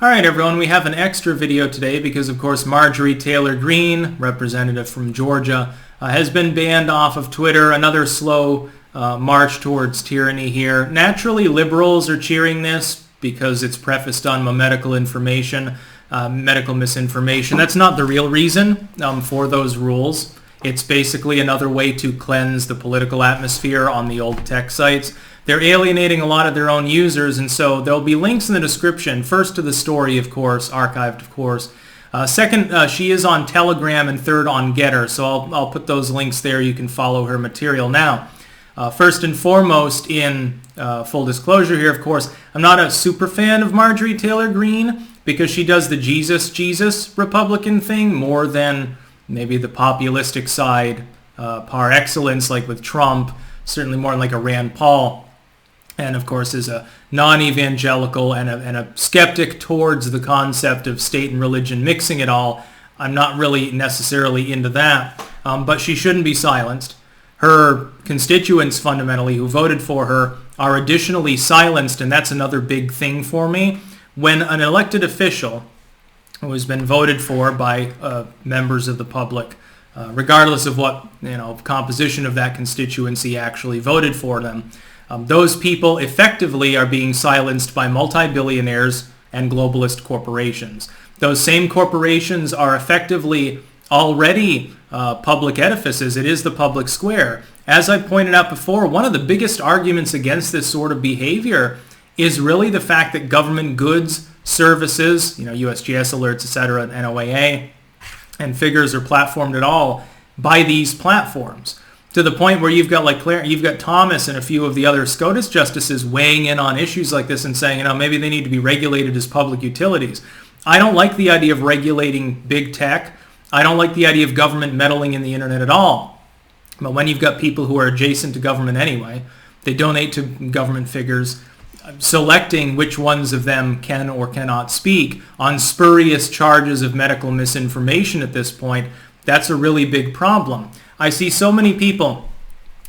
Alright everyone, we have an extra video today because of course Marjorie Taylor Greene, representative from Georgia, has been banned off of Twitter. Another slow march towards tyranny here. Naturally liberals are cheering this because it's prefaced on medical information, medical misinformation. That's not the real reason for those rules. It's basically another way to cleanse the political atmosphere on the old tech sites. They're alienating a lot of their own users, and so there'll be links in the description. First to the story, of course, archived, of course. Second, she is on Telegram, and third on Getter, so I'll put those links there. You can follow her material. Now, first and foremost, in full disclosure here, of course, I'm not a super fan of Marjorie Taylor Greene because she does the Jesus Republican thing more than maybe the populistic side par excellence, like with Trump, certainly more like a Rand Paul. And of course is a non-evangelical and a skeptic towards the concept of state and religion mixing it all. I'm not really necessarily into that, but she shouldn't be silenced. Her constituents, fundamentally, who voted for her, are additionally silenced, and that's another big thing for me. When an elected official who has been voted for by members of the public, regardless of what composition of that constituency actually voted for them, those people effectively are being silenced by multi-billionaires and globalist corporations. Those same corporations are effectively already public edifices. It is the public square. As I pointed out before, one of the biggest arguments against this sort of behavior is really the fact that government goods, services, USGS alerts, etc., NOAA, and figures are platformed at all by these platforms. To the point where you've got Thomas and a few of the other SCOTUS justices weighing in on issues like this and saying, maybe they need to be regulated as public utilities. I don't like the idea of regulating big tech. I don't like the idea of government meddling in the internet at all. But when you've got people who are adjacent to government anyway, they donate to government figures, selecting which ones of them can or cannot speak on spurious charges of medical misinformation at this point, that's a really big problem. I see so many people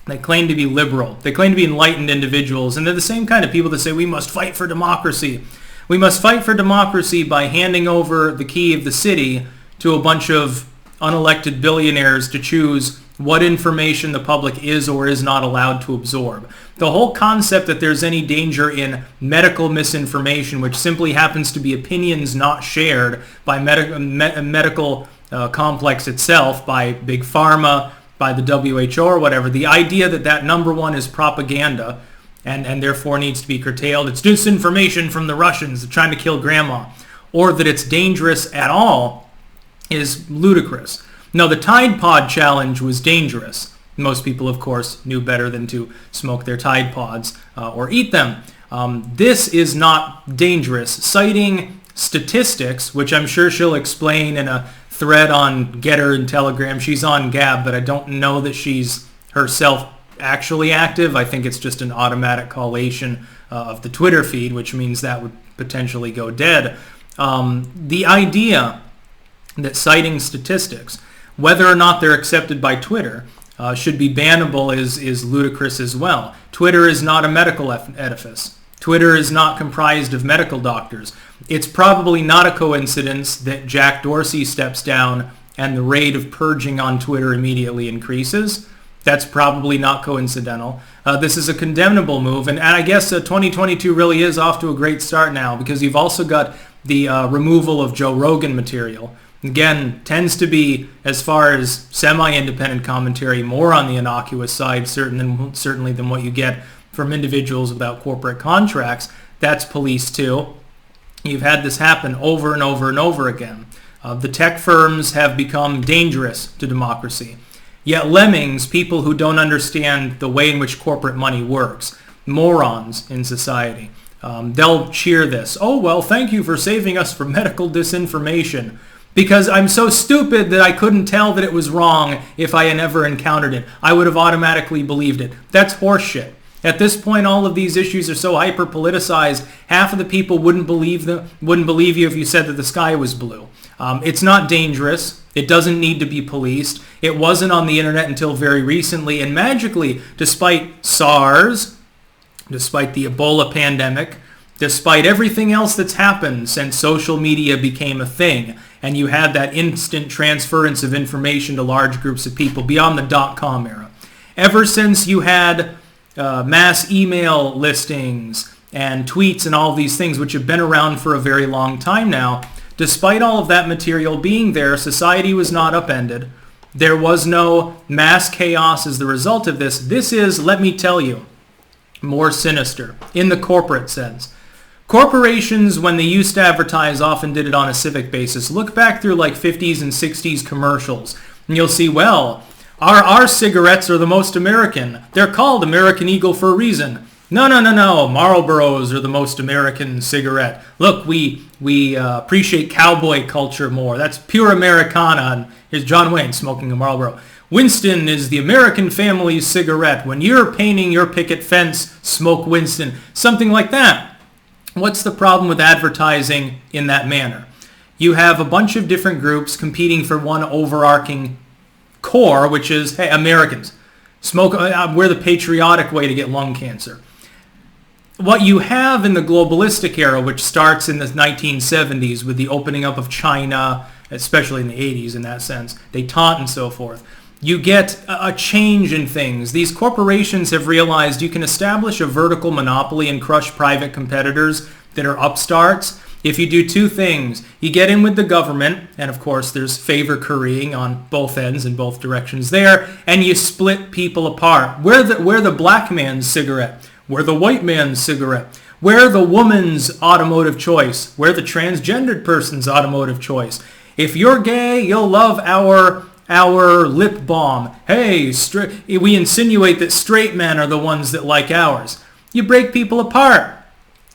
that claim to be liberal. They claim to be enlightened individuals, and they're the same kind of people that say we must fight for democracy. We must fight for democracy by handing over the key of the city to a bunch of unelected billionaires to choose what information the public is or is not allowed to absorb. The whole concept that there's any danger in medical misinformation, which simply happens to be opinions not shared by medical complex itself, by Big Pharma, by the WHO or whatever, the idea that number one is propaganda and therefore needs to be curtailed, it's disinformation from the Russians trying to kill grandma, or that it's dangerous at all, is ludicrous. No, the Tide Pod challenge was dangerous. Most people, of course, knew better than to smoke their Tide Pods or eat them. This is not dangerous. Citing statistics, which I'm sure she'll explain in a thread on Getter and Telegram. She's on Gab, but I don't know that she's herself actually active. I think it's just an automatic collation of the Twitter feed, which means that would potentially go dead. The idea that citing statistics, whether or not they're accepted by Twitter, should be bannable is ludicrous as well. Twitter is not a medical edifice. Twitter is not comprised of medical doctors. It's probably not a coincidence that Jack Dorsey steps down and the rate of purging on Twitter immediately increases. That's probably not coincidental. This is a condemnable move, and I guess 2022 really is off to a great start now because you've also got the removal of Joe Rogan material. Again, tends to be, as far as semi-independent commentary, more on the innocuous side, certainly than what you get from individuals without corporate contracts. That's police too. You've had this happen over and over and over again. The tech firms have become dangerous to democracy. Yet lemmings, people who don't understand the way in which corporate money works, morons in society, they'll cheer this. Oh, well, thank you for saving us from medical disinformation. Because I'm so stupid that I couldn't tell that it was wrong if I had never encountered it. I would have automatically believed it. That's horseshit. At this point, all of these issues are so hyper-politicized, half of the people wouldn't believe you if you said that the sky was blue. It's not dangerous. It doesn't need to be policed. It wasn't on the internet until very recently. And magically, despite SARS, despite the Ebola pandemic, Despite everything else that's happened since social media became a thing, and you had that instant transference of information to large groups of people beyond the dot-com era. Ever since you had mass email listings and tweets and all these things, which have been around for a very long time now, despite all of that material being there, society was not upended. There was no mass chaos as the result of this. This is, let me tell you, more sinister in the corporate sense. Corporations, when they used to advertise, often did it on a civic basis. Look back through like 50s and 60s commercials, and you'll see, well, our cigarettes are the most American. They're called American Eagle for a reason. No. Marlboros are the most American cigarette. Look, we appreciate cowboy culture more. That's pure Americana. And here's John Wayne smoking a Marlboro. Winston is the American family's cigarette. When you're painting your picket fence, smoke Winston. Something like that. What's the problem with advertising in that manner? You have a bunch of different groups competing for one overarching core, which is, hey, Americans, smoke. We're the patriotic way to get lung cancer. What you have in the globalistic era, which starts in the 1970s with the opening up of China, especially in the 80s in that sense, détente and so forth, you get a change in things. These corporations have realized you can establish a vertical monopoly and crush private competitors that are upstarts if you do two things. You get in with the government, and of course there's favor currying on both ends in both directions there, and you split people apart. We're the black man's cigarette. We're the white man's cigarette. We're the woman's automotive choice. We're the transgendered person's automotive choice. If you're gay, you'll love our lip balm. Hey, we insinuate that straight men are the ones that like ours. You break people apart.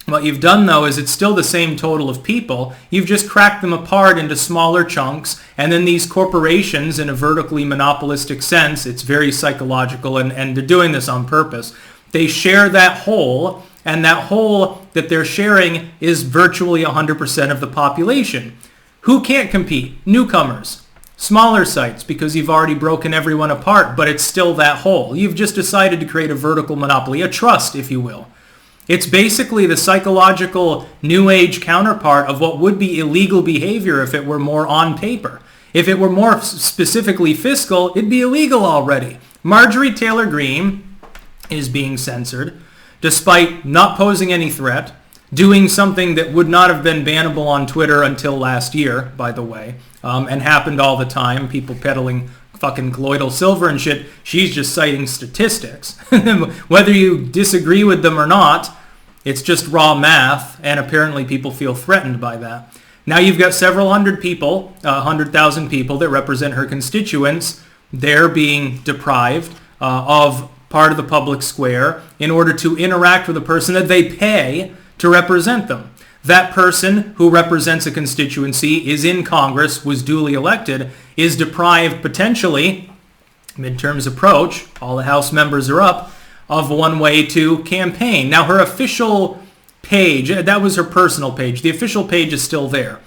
What you've done, though, is it's still the same total of people. You've just cracked them apart into smaller chunks, and then these corporations, in a vertically monopolistic sense, it's very psychological, and they're doing this on purpose. They share that whole, and that whole that they're sharing is virtually 100% of the population. Who can't compete? Newcomers. Smaller sites, because you've already broken everyone apart, but it's still that whole. You've just decided to create a vertical monopoly, a trust, if you will. It's basically the psychological New Age counterpart of what would be illegal behavior if it were more on paper. If it were more specifically fiscal, it'd be illegal already. Marjorie Taylor Greene is being censored, despite not posing any threat, doing something that would not have been bannable on Twitter until last year, by the way, and happened all the time, people peddling fucking colloidal silver and shit. She's just citing statistics. Whether you disagree with them or not, it's just raw math, and apparently people feel threatened by that. Now you've got several hundred people, 100,000 people that represent her constituents. They're being deprived of part of the public square in order to interact with a person that they pay to represent them. That person who represents a constituency, is in Congress, was duly elected, is deprived potentially, midterms approach, all the House members are up, of one way to campaign. Now her official page, that was her personal page, the official page is still there.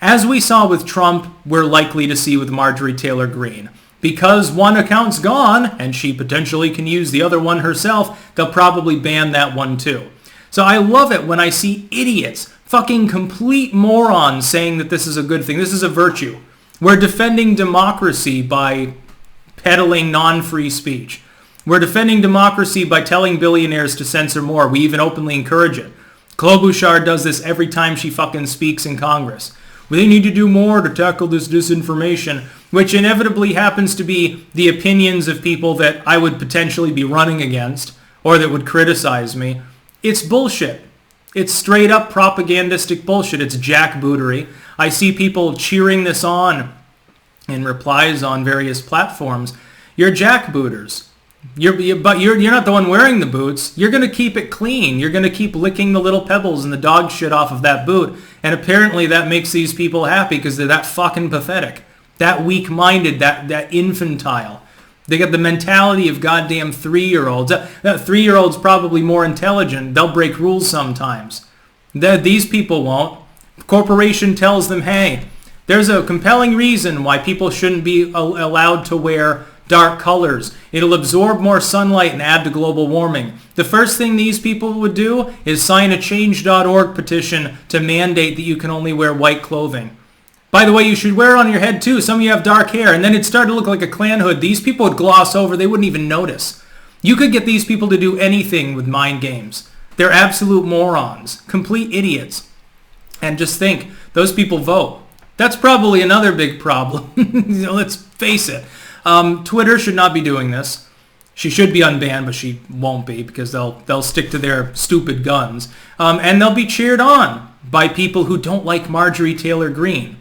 As we saw with Trump, we're likely to see with Marjorie Taylor Greene. Because one account's gone, and she potentially can use the other one herself, they'll probably ban that one too. So I love it when I see idiots, fucking complete morons, saying that this is a good thing. This is a virtue. We're defending democracy by peddling non-free speech. We're defending democracy by telling billionaires to censor more. We even openly encourage it. Klobuchar does this every time she fucking speaks in Congress. We need to do more to tackle this disinformation, which inevitably happens to be the opinions of people that I would potentially be running against or that would criticize me. It's bullshit. It's straight up propagandistic bullshit. It's jackbootery. I see people cheering this on in replies on various platforms. You're jackbooters. But you're not the one wearing the boots. You're going to keep it clean. You're going to keep licking the little pebbles and the dog shit off of that boot. And apparently that makes these people happy because they're that fucking pathetic. That weak-minded, that infantile. They got the mentality of goddamn 3-year-olds. That 3-year-old's probably more intelligent. They'll break rules sometimes. These people won't. Corporation tells them, hey, there's a compelling reason why people shouldn't be allowed to wear dark colors. It'll absorb more sunlight and add to global warming. The first thing these people would do is sign a change.org petition to mandate that you can only wear white clothing. By the way, you should wear it on your head too. Some of you have dark hair, and then it started to look like a Klan hood. These people would gloss over. They wouldn't even notice. You could get these people to do anything with mind games. They're absolute morons, complete idiots. And just think, those people vote. That's probably another big problem. Let's face it. Twitter should not be doing this. She should be unbanned, but she won't be because they'll stick to their stupid guns. And they'll be cheered on by people who don't like Marjorie Taylor Greene.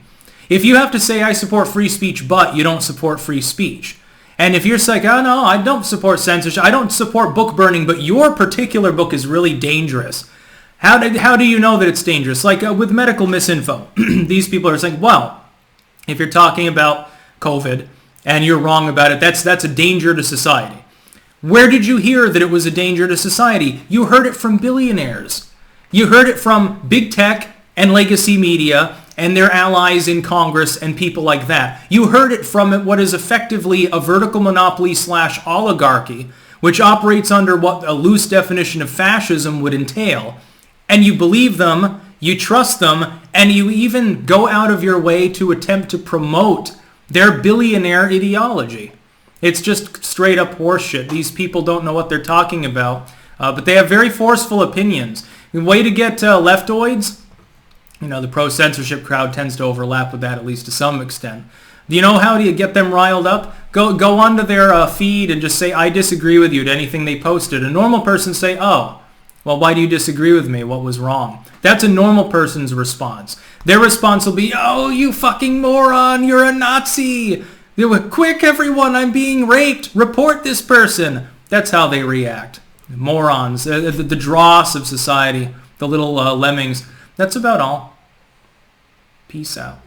If you have to say, I support free speech, but you don't support free speech. And if you're like, oh no, I don't support censorship, I don't support book burning, but your particular book is really dangerous. How do you know that it's dangerous? Like with medical misinfo, these people are saying, well, if you're talking about COVID and you're wrong about it, that's a danger to society. Where did you hear that it was a danger to society? You heard it from billionaires. You heard it from big tech and legacy media and their allies in Congress and people like that. You heard it from what is effectively a vertical monopoly / oligarchy, which operates under what a loose definition of fascism would entail. And you believe them, you trust them, and you even go out of your way to attempt to promote their billionaire ideology. It's just straight up horseshit. These people don't know what they're talking about, but they have very forceful opinions. The way to get leftoids, the pro-censorship crowd tends to overlap with that, at least to some extent. Do you know how do you get them riled up? Go onto their feed and just say, I disagree with you to anything they posted. A normal person say, oh, well, why do you disagree with me? What was wrong? That's a normal person's response. Their response will be, oh, you fucking moron, you're a Nazi. They were, quick, everyone, I'm being raped. Report this person. That's how they react. Morons, the dross of society, the little lemmings. That's about all. Peace out.